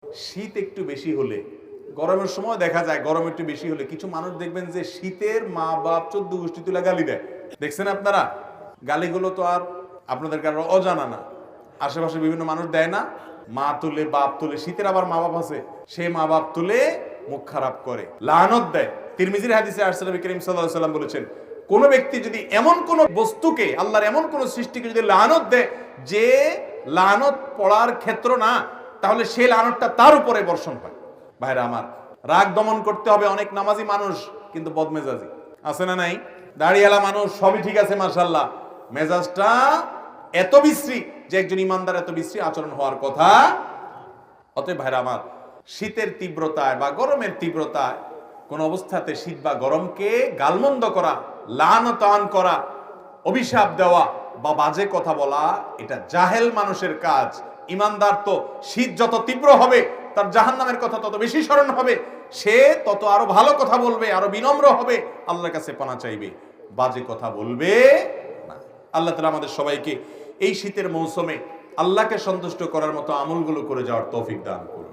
শীত একটু বেশি হলে, গরমের সময় দেখা যায় গরম একটু বেশি হলে কিছু মানুষ দেখবেন যে শীতের মা বাপ 14 গোষ্ঠী তুলে গালি দেয়। দেখছেন আপনারা? গালিগুলো তো আর আপনাদের কারো অজানা না, আশেপাশে বিভিন্ন মানুষ দেয় না? মা তুলে, বাপ তুলে, শীতের আবার মা বাপ আছে, সে মা বাপ তুলে মুখ খারাপ করে, লানত দেয়। তিরমিজির হাদিসে আসছে নবী করিম সাল্লাল্লাহু আলাইহি ওয়াসাল্লাম বলেছেন, কোন ব্যক্তি যদি এমন কোন বস্তুকে, আল্লাহর এমন কোন সৃষ্টিকে যদি লানত দেয় যে লানত পড়ার ক্ষেত্র না, তাহলে সেই লানতটা তার উপরে বর্ষণ হয়। ভাইরা আমার, রাগ দমন করতে হবে। অনেক নামাজি মানুষ কিন্তু বদমেজাজি আছে না নাই? দাড়িওয়ালা মানুষ সবই ঠিক আছে মাশাআল্লাহ, মেজাজটা এত বিশ্রী যে একজন ইমানদার এত বিশ্রী আচরণ হওয়ার কথা। অতএব ভাইরা আমার, শীতের তীব্রতায় বা গরমের তীব্রতায় কোন অবস্থাতে শীত বা গরমকে গালমন্দ করা, লানতান করা, অভিশাপ দেওয়া বা বাজে কথা বলা, এটা জাহেল মানুষের কাজ। ইমানদার তো শীত যত তীব্র হবে তার জাহান্নামের কথা তত বেশি স্মরণ হবে, সে তত আরো ভালো কথা বলবে, আরো বিনম্র হবে, আল্লাহর কাছে পানা চাইবে, বাজে কথা বলবে না। আল্লাহ তাআলা আমাদের সবাইকে এই শীতের মৌসুমে আল্লাহকে সন্তুষ্ট করার মতো আমলগুলো করে যাওয়ার তৌফিক দান করুন।